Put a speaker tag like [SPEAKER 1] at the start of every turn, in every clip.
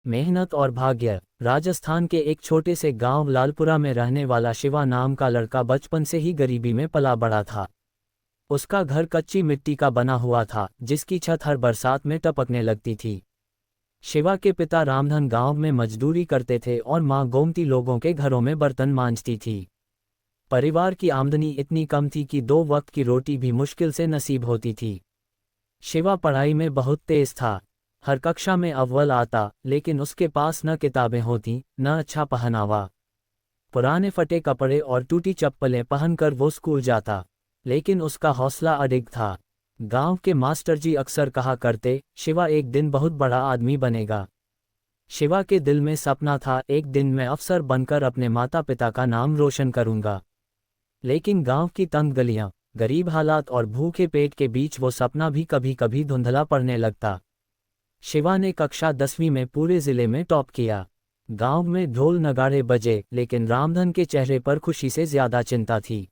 [SPEAKER 1] मेहनत और भाग्य। राजस्थान के एक छोटे से गांव लालपुरा में रहने वाला शिवा नाम का लड़का बचपन से ही गरीबी में पला बड़ा था। उसका घर कच्ची मिट्टी का बना हुआ था, जिसकी छत हर बरसात में टपकने लगती थी। शिवा के पिता रामधन गांव में मजदूरी करते थे और मां गोमती लोगों के घरों में बर्तन मांजती थी। परिवार की आमदनी इतनी कम थी कि 2 वक्त की रोटी भी मुश्किल से नसीब होती थी। शिवा पढ़ाई में बहुत तेज था। हर कक्षा में अव्वल आता, लेकिन उसके पास न किताबें होती, न अच्छा पहनावा। पुराने फटे कपड़े और टूटी चप्पलें पहनकर वो स्कूल जाता, लेकिन उसका हौसला अडिग था। गांव के मास्टरजी अक्सर कहा करते, शिवा एक दिन बहुत बड़ा आदमी बनेगा। शिवा के दिल में सपना था, एक दिन मैं अफसर बनकर अपने माता पिता का नाम रोशन करूंगा। लेकिन गांव की तंग गलियां, गरीब हालात और भूखे पेट के बीच वो सपना भी कभी कभी धुंधला पड़ने लगता। शिवा ने कक्षा 10वीं में पूरे जिले में टॉप किया। गांव में ढोल नगाड़े बजे, लेकिन रामधन के चेहरे पर खुशी से ज्यादा चिंता थी।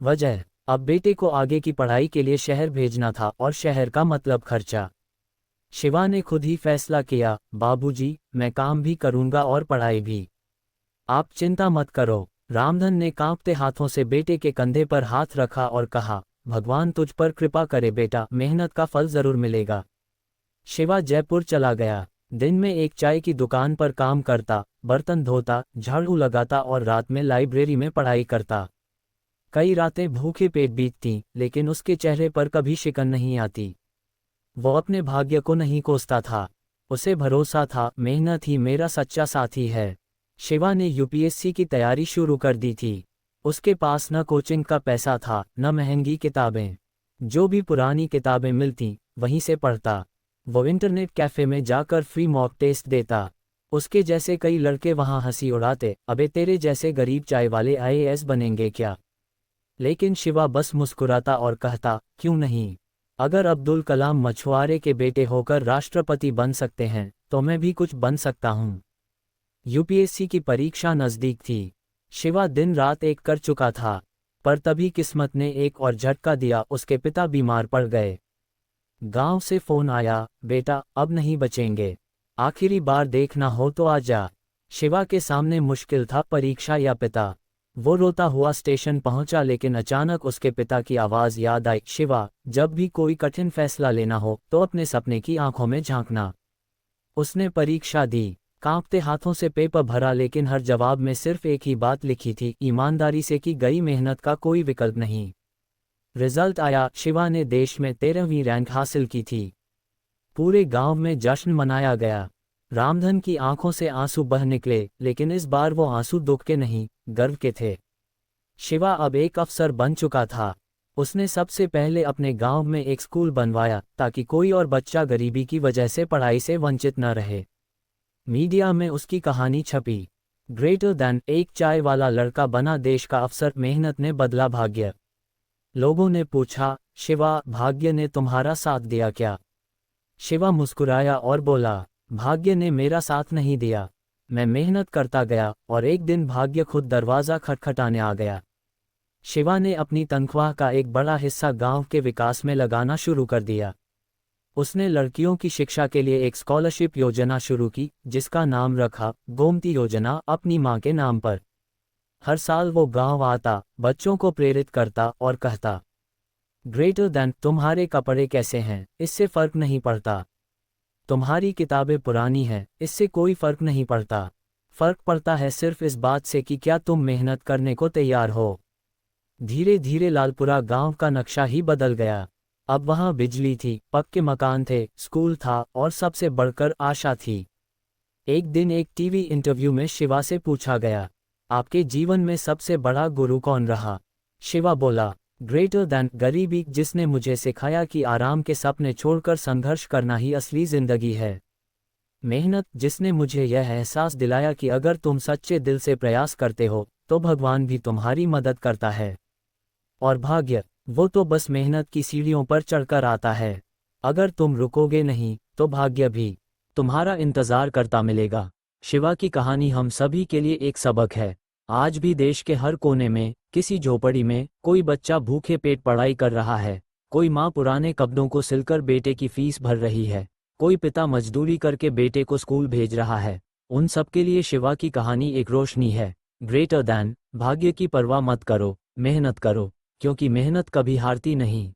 [SPEAKER 1] वजह, अब बेटे को आगे की पढ़ाई के लिए शहर भेजना था, और शहर का मतलब खर्चा। शिवा ने खुद ही फैसला किया, बाबूजी, मैं काम भी करूंगा और पढ़ाई भी। आप चिंता मत करो। रामधन ने कांपते हाथों से बेटे के कंधे पर हाथ रखा और कहा, भगवान तुझ पर कृपा करे बेटा, मेहनत का फल जरूर मिलेगा। शिवा जयपुर चला गया। दिन में एक चाय की दुकान पर काम करता, बर्तन धोता, झाड़ू लगाता और रात में लाइब्रेरी में पढ़ाई करता। कई रातें भूखे पेट बीतती, लेकिन उसके चेहरे पर कभी शिकन नहीं आती। वो अपने भाग्य को नहीं कोसता था। उसे भरोसा था, मेहनत ही मेरा सच्चा साथी है। शिवा ने यूपीएससी की तैयारी शुरू कर दी थी। उसके पास न कोचिंग का पैसा था, न महंगी किताबें। जो भी पुरानी किताबें मिलती, वहीं से पढ़ता। वो इंटरनेट कैफ़े में जाकर फ्री मॉक टेस्ट देता। उसके जैसे कई लड़के वहां हंसी उड़ाते, अबे तेरे जैसे गरीब चाय वाले आईएएस बनेंगे क्या। लेकिन शिवा बस मुस्कुराता और कहता, क्यों नहीं। अगर अब्दुल कलाम मछुआरे के बेटे होकर राष्ट्रपति बन सकते हैं, तो मैं भी कुछ बन सकता हूं। यूपीएससी की परीक्षा नज़दीक थी। शिवा दिन रात एक कर चुका था, पर तभी किस्मत ने एक और झटका दिया, उसके पिता बीमार पड़ गए। गांव से फोन आया, बेटा अब नहीं बचेंगे, आखिरी बार देखना हो तो आ जा। शिवा के सामने मुश्किल था, परीक्षा या पिता। वो रोता हुआ स्टेशन पहुंचा, लेकिन अचानक उसके पिता की आवाज़ याद आई, शिवा, जब भी कोई कठिन फैसला लेना हो तो अपने सपने की आंखों में झांकना। उसने परीक्षा दी, कांपते हाथों से पेपर भरा, लेकिन हर जवाब में सिर्फ एक ही बात लिखी थी, ईमानदारी से की गई मेहनत का कोई विकल्प नहीं। रिजल्ट आया, शिवा ने देश में 13वीं रैंक हासिल की थी। पूरे गांव में जश्न मनाया गया। रामधन की आंखों से आंसू बह निकले, लेकिन इस बार वो आंसू दुख के नहीं, गर्व के थे। शिवा अब एक अफसर बन चुका था। उसने सबसे पहले अपने गांव में एक स्कूल बनवाया, ताकि कोई और बच्चा गरीबी की वजह से पढ़ाई से वंचित न रहे। मीडिया में उसकी कहानी छपी। ग्रेटर दैन एक चाय वाला लड़का बना देश का अफसर, मेहनत ने बदला भाग्य। लोगों ने पूछा, शिवा, भाग्य ने तुम्हारा साथ दिया क्या। शिवा मुस्कुराया और बोला, भाग्य ने मेरा साथ नहीं दिया, मैं मेहनत करता गया, और एक दिन भाग्य खुद दरवाज़ा खटखटाने आ गया। शिवा ने अपनी तनख्वाह का एक बड़ा हिस्सा गांव के विकास में लगाना शुरू कर दिया। उसने लड़कियों की शिक्षा के लिए एक स्कॉलरशिप योजना शुरू की, जिसका नाम रखा गोमती योजना, अपनी मां के नाम पर। हर साल वो गांव आता, बच्चों को प्रेरित करता और कहता, ग्रेटर दैन तुम्हारे कपड़े कैसे हैं, इससे फर्क नहीं पड़ता। तुम्हारी किताबें पुरानी हैं, इससे कोई फर्क नहीं पड़ता। फर्क पड़ता है सिर्फ इस बात से कि क्या तुम मेहनत करने को तैयार हो। धीरे धीरे लालपुरा गांव का नक्शा ही बदल गया। अब वहां बिजली थी, पक्के मकान थे, स्कूल था, और सबसे बढ़कर आशा थी। एक दिन एक टीवी इंटरव्यू में शिवा से पूछा गया, आपके जीवन में सबसे बड़ा गुरु कौन रहा। शिवा बोला, ग्रेटर दैन गरीबी, जिसने मुझे सिखाया कि आराम के सपने छोड़कर संघर्ष करना ही असली जिंदगी है। मेहनत, जिसने मुझे यह एहसास दिलाया कि अगर तुम सच्चे दिल से प्रयास करते हो, तो भगवान भी तुम्हारी मदद करता है। और भाग्य, वो तो बस मेहनत की सीढ़ियों पर चढ़कर आता है। अगर तुम रुकोगे नहीं, तो भाग्य भी तुम्हारा इंतजार करता मिलेगा। शिवा की कहानी हम सभी के लिए एक सबक है। आज भी देश के हर कोने में, किसी झोपड़ी में, कोई बच्चा भूखे पेट पढ़ाई कर रहा है। कोई माँ पुराने कपड़ों को सिलकर बेटे की फीस भर रही है। कोई पिता मजदूरी करके बेटे को स्कूल भेज रहा है। उन सबके लिए शिवा की कहानी एक रोशनी है। ग्रेटर दैन, भाग्य की परवाह मत करो, मेहनत करो, क्योंकि मेहनत कभी हारती नहीं।